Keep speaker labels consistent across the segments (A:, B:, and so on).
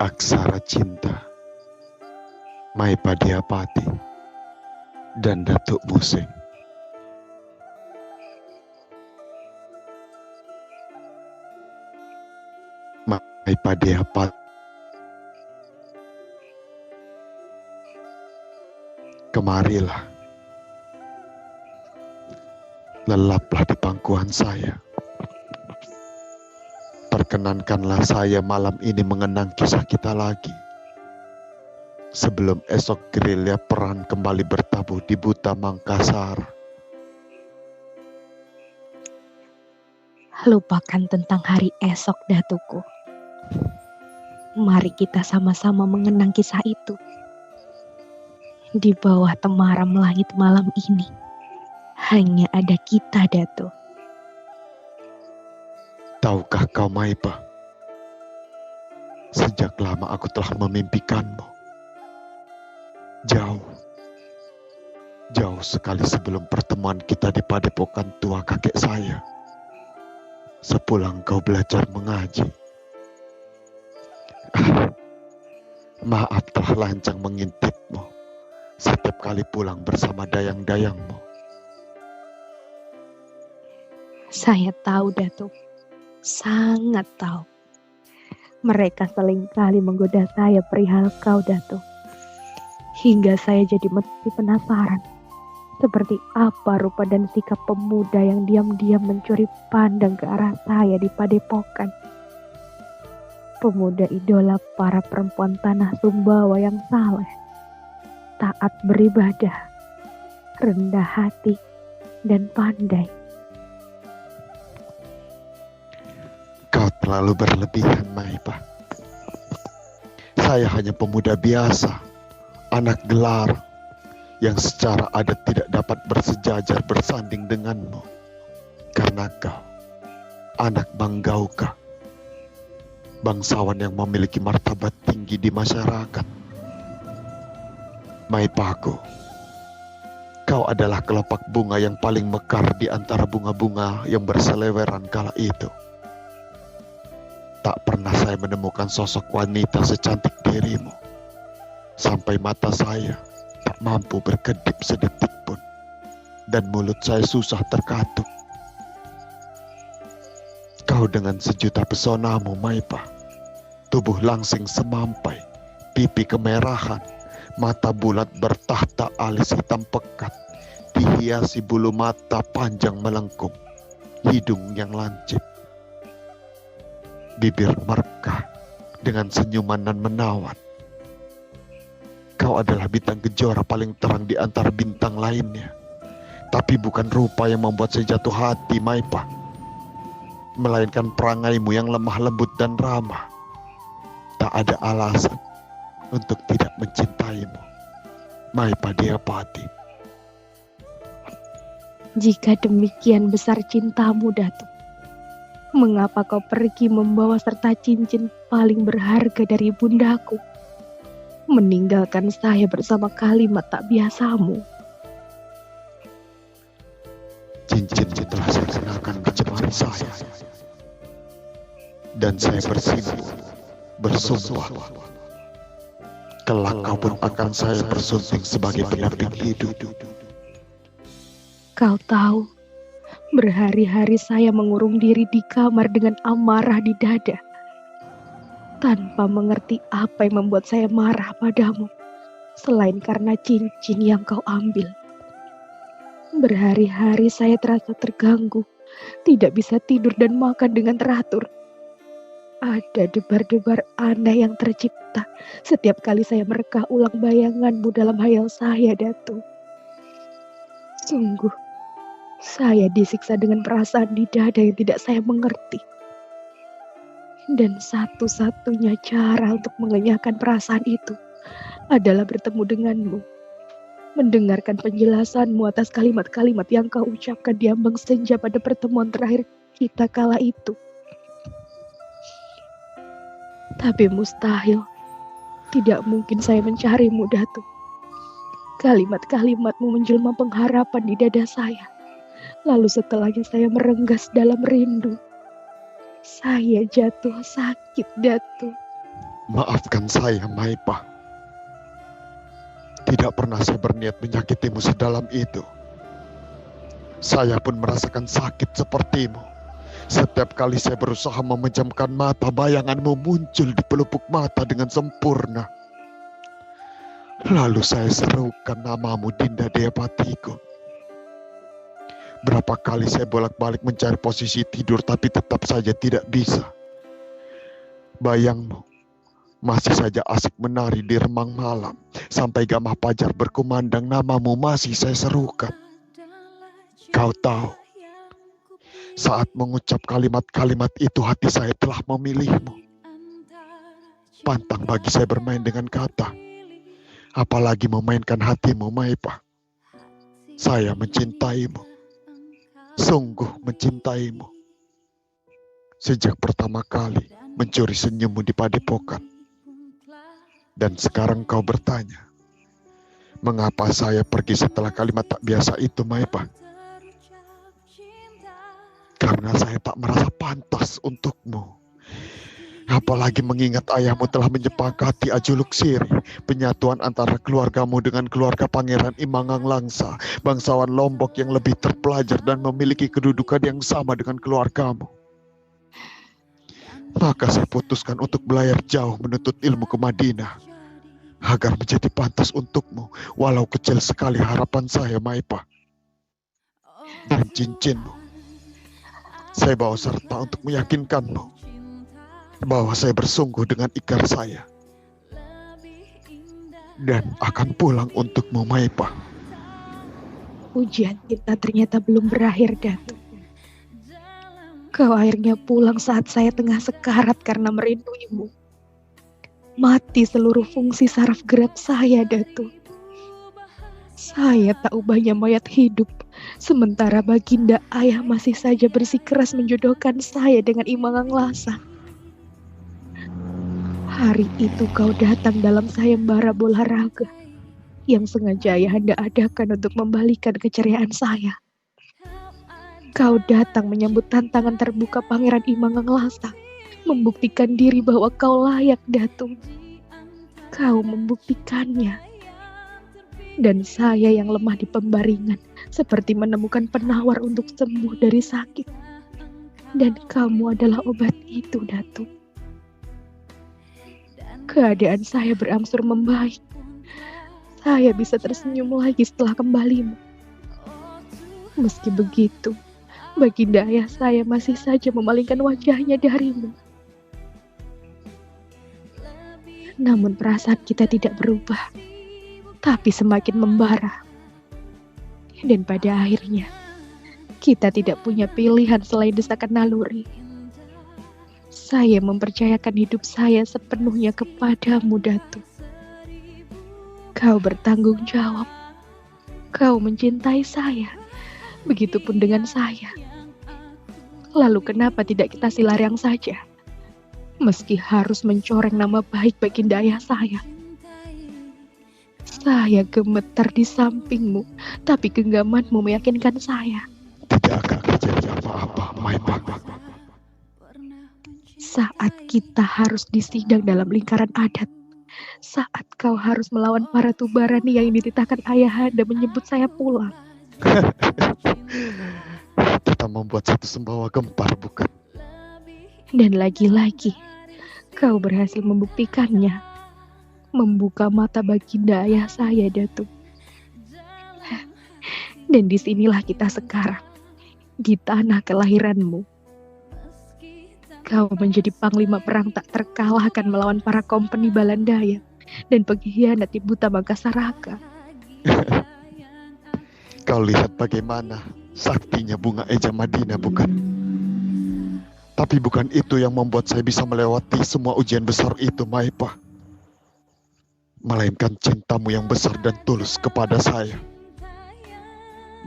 A: Aksara Cinta, Maipadiapati, dan Datuk Musing. Maipadiapati, kemarilah, lelaplah di pangkuan saya. Perkenankanlah saya malam ini mengenang kisah kita lagi. Sebelum esok gerilya perang kembali bertabuh di Buta Mangkasar.
B: Lupakan tentang hari esok, Datuku. Mari kita sama-sama mengenang kisah itu. Di bawah temaram langit malam ini, hanya ada kita, Datu.
A: Tahukah kau, Maipa? Sejak lama aku telah memimpikanmu. Jauh sekali sebelum pertemuan kita di padepokan tua kakek saya. Sepulang kau belajar mengaji. Maaf telah lancang mengintipmu setiap kali pulang bersama dayang-dayangmu.
B: Saya tahu, Datu. Sangat tahu. Mereka seringkali menggoda saya perihal kau, Datu. Hingga saya jadi mesti penasaran. Seperti apa rupa dan sikap pemuda yang diam-diam mencuri pandang ke arah saya di padepokan. Pemuda idola para perempuan tanah Sumbawa yang saleh, taat beribadah, rendah hati, dan pandai.
A: Kau terlalu berlebihan, Maipa. Saya hanya pemuda biasa, anak gelar, yang secara adat tidak dapat bersejajar bersanding denganmu. Karena kau, anak Banggauka, bangsawan yang memiliki martabat tinggi di masyarakat. Maipaku, kau adalah kelopak bunga yang paling mekar di antara bunga-bunga yang berseleweran kala itu. Tak pernah saya menemukan sosok wanita secantik dirimu. Sampai mata saya tak mampu berkedip sedetik pun. Dan mulut saya susah terkatup. Kau dengan sejuta pesonamu, Maipa. Tubuh langsing semampai, pipi kemerahan, mata bulat bertahta alis hitam pekat, dihiasi bulu mata panjang melengkung, hidung yang lancip. Bibir merkah dengan senyuman dan menawan. Kau adalah bintang kejora paling terang di antara bintang lainnya. Tapi bukan rupa yang membuat saya jatuh hati, Maipa. Melainkan perangaimu yang lemah lembut dan ramah. Tak ada alasan untuk tidak mencintaimu, Maipadiapati.
B: Jika demikian besar cintamu, Datu, mengapa kau pergi membawa serta cincin paling berharga dari bundaku, meninggalkan saya bersama kalimat tak biasamu?
A: Cincin telah saya kenakan ke jemari saya, dan saya bersumpah, kelak kau pun akan saya bersunting sebagai pendamping hidup.
B: Kau tahu, berhari-hari saya mengurung diri di kamar dengan amarah di dada, tanpa mengerti apa yang membuat saya marah padamu, selain karena cincin yang kau ambil. Berhari-hari saya terasa terganggu, tidak bisa tidur dan makan dengan teratur. Ada debar-debar aneh yang tercipta setiap kali saya mereka ulang bayanganmu dalam hayal saya, Datu. Sungguh, saya disiksa dengan perasaan di dada yang tidak saya mengerti. Dan satu-satunya cara untuk mengenyahkan perasaan itu adalah bertemu denganmu. Mendengarkan penjelasanmu atas kalimat-kalimat yang kau ucapkan di ambang senja pada pertemuan terakhir kita kala itu. Tapi mustahil, tidak mungkin saya mencarimu, Datu. Kalimat-kalimatmu menjelma pengharapan di dada saya. Lalu setelahnya saya merenggas dalam rindu. Saya jatuh sakit, Datu.
A: Maafkan saya, Maipa. Tidak pernah saya berniat menyakitimu sedalam itu. Saya pun merasakan sakit sepertimu. Setiap kali saya berusaha memejamkan mata, bayanganmu muncul di pelupuk mata dengan sempurna. Lalu saya serukan namamu, Dinda Dayapatiku. Berapa kali saya bolak-balik mencari posisi tidur, tapi tetap saja tidak bisa. Bayangmu masih saja asik menari di remang malam. Sampai gamah fajar berkumandang, namamu masih saya serukan. Kau tahu, saat mengucap kalimat-kalimat itu hati saya telah memilihmu. Pantang bagi saya bermain dengan kata, apalagi memainkan hatimu, Maipa. Saya mencintaimu, sungguh mencintaimu. Sejak pertama kali mencuri senyummu di padepokan. Dan sekarang kau bertanya, mengapa saya pergi setelah kalimat tak biasa itu, Maipa? Karena saya tak merasa pantas untukmu. Apalagi mengingat ayahmu telah menyepakati Ajuluk Siri, penyatuan antara keluargamu dengan keluarga Pangeran Imangang Langsa, bangsawan Lombok yang lebih terpelajar dan memiliki kedudukan yang sama dengan keluargamu. Maka saya putuskan untuk belayar jauh menuntut ilmu ke Madinah, agar menjadi pantas untukmu, walau kecil sekali harapan saya, Maipa. Dan cincinmu, saya bawa serta untuk meyakinkanmu bahwa saya bersungguh dengan ikrar saya dan akan pulang untukmu, Maipa.
B: Ujian kita ternyata belum berakhir, Datuk. Kau akhirnya pulang saat saya tengah sekarat karena merinduimu. Mati seluruh fungsi saraf gerak saya, Datuk. Saya tak ubahnya mayat hidup, sementara Baginda ayah masih saja bersikeras menjodohkan saya dengan Imangang Lasa. Hari itu kau datang dalam sayembara bola raga yang sengaja ayahanda adakan untuk membalikan keceriaan saya. Kau datang menyambut tantangan terbuka Pangeran Imangang Lasa, membuktikan diri bahwa kau layak, Datuk. Kau membuktikannya. Dan saya yang lemah di pembaringan, seperti menemukan penawar untuk sembuh dari sakit. Dan kamu adalah obat itu, Datuk. Keadaan saya berangsur membaik. Saya bisa tersenyum lagi setelah kembalimu. Meski begitu, Baginda ayah saya masih saja memalingkan wajahnya darimu. Namun perasaan kita tidak berubah, tapi semakin membara. Dan pada akhirnya, kita tidak punya pilihan selain desakan naluri. Saya mempercayakan hidup saya sepenuhnya kepadamu, Datuk. Kau bertanggung jawab. Kau mencintai saya. Begitupun dengan saya. Lalu kenapa tidak kita silarang saja? Meski harus mencoreng nama baik Baginda ayah saya. Saya gemetar di sampingmu, tapi genggamanmu meyakinkan saya.
A: Tidak akan terjadi apa-apa, Maipa.
B: Saat kita harus disidang dalam lingkaran adat, saat kau harus melawan para tubarani yang dititahkan ayahanda menyebut saya pulang.
A: Kita membuat satu sembawa gempar, bukan?
B: Dan lagi-lagi, kau berhasil membuktikannya. Membuka mata Baginda ayah saya, Datuk. Dan disinilah kita sekarang, di tanah kelahiranmu. Kau menjadi panglima perang tak terkalahkan melawan para kompeni Balandaya dan pengkhianat di Buta Mangkasaraka.
A: Kau lihat bagaimana saktinya bunga Eja Madinah, bukan? Tapi bukan itu yang membuat saya bisa melewati semua ujian besar itu, Maipa. Melainkan cintamu yang besar dan tulus kepada saya.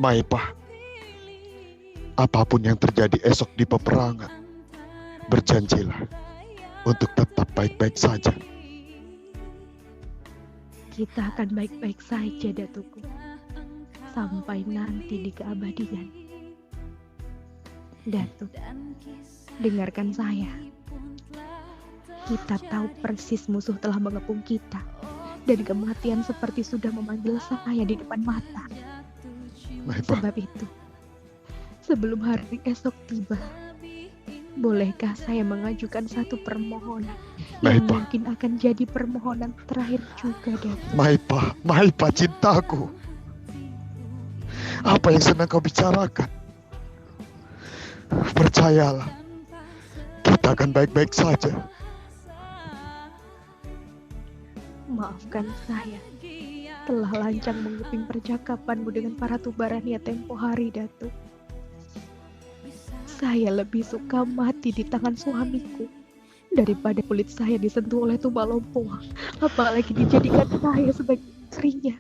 A: Maipa, apapun yang terjadi esok di peperangan, berjanjilah untuk tetap baik-baik saja.
B: Kita akan baik-baik saja, Datukku. Sampai nanti di keabadian. Datuk, dengarkan saya. Kita tahu persis musuh telah mengepung kita, dan kematian seperti sudah memanggil saya di depan mata.
A: Maipah,
B: Sebab itu, sebelum hari esok tiba, bolehkah saya mengajukan satu permohonan yang
A: Maipah,
B: mungkin akan jadi permohonan terakhir juga, Datuk?
A: Maipah cintaku. Apa yang sedang kau bicarakan? Percayalah, kita akan baik-baik saja.
B: Maafkan saya, telah lancang menguping percakapanmu dengan para tubarania tempo hari, Datuk. Saya lebih suka mati di tangan suamiku daripada kulit saya disentuh oleh Tumalompoa, apalagi dijadikan saya sebagai istrinya.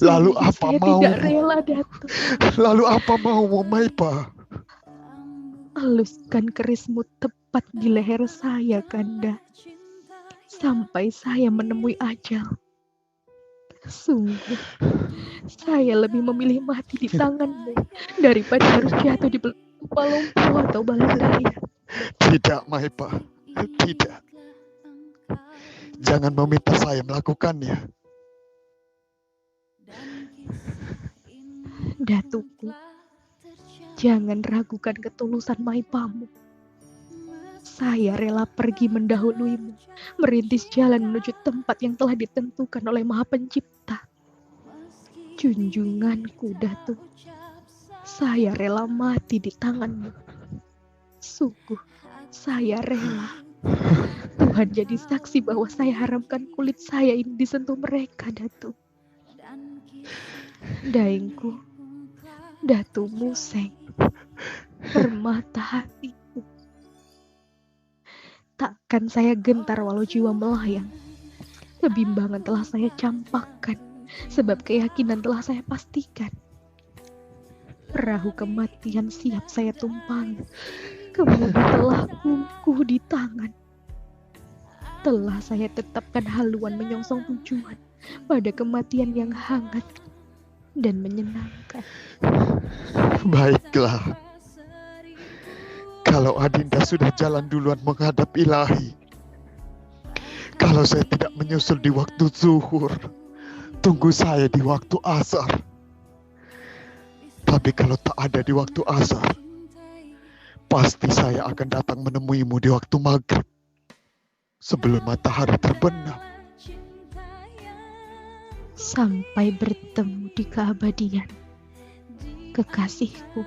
A: Lalu
B: Sungguh
A: apa
B: saya
A: mau?
B: tidak rela, Datuk.
A: Lalu apa maumu, Maipah?
B: Haluskan kerismu tepat di leher saya, Kanda, sampai saya menemui ajal. Sungguh, saya lebih memilih mati di tanganmu daripada harus jatuh di belakang Tumalompoa atau Balandaya.
A: Tidak, Maipah. Tidak. Jangan meminta saya melakukannya.
B: Datuku, jangan ragukan ketulusan Maipahmu. Saya rela pergi mendahuluimu, merintis jalan menuju tempat yang telah ditentukan oleh Maha Pencipta. Junjunganku, Datuk, saya rela mati di tanganmu. Sungguh, saya rela. Tuhan jadi saksi bahwa saya haramkan kulit saya ini disentuh mereka, Datuk. Daengku, Datu Museng, permata hatiku. Takkan saya gentar walau jiwa melayang. Kebimbangan telah saya campakkan, sebab keyakinan telah saya pastikan. Perahu kematian siap saya tumpangi, kemudi telah kukuh di tangan. Telah saya tetapkan haluan menyongsong tujuan pada kematian yang hangat dan menyenangkan.
A: Baiklah. Kalau Adinda sudah jalan duluan menghadap Ilahi, kalau saya tidak menyusul di waktu zuhur, tunggu saya di waktu asar. Tapi kalau tak ada di waktu asar, pasti saya akan datang menemuimu di waktu maghrib, sebelum matahari terbenam.
B: Sampai bertemu di keabadian, kekasihku.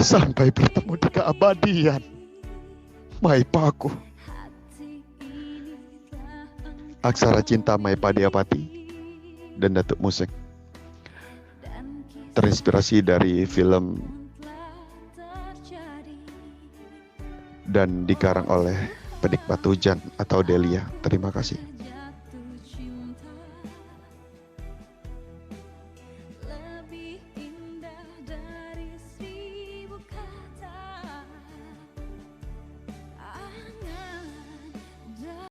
A: Sampai bertemu di keabadian, Maipahku. Aksara Cinta Maipah Diapati dan Datuk Museng. Terinspirasi dari film dan dikarang oleh Penikmat Hujan atau Delia. Terima kasih.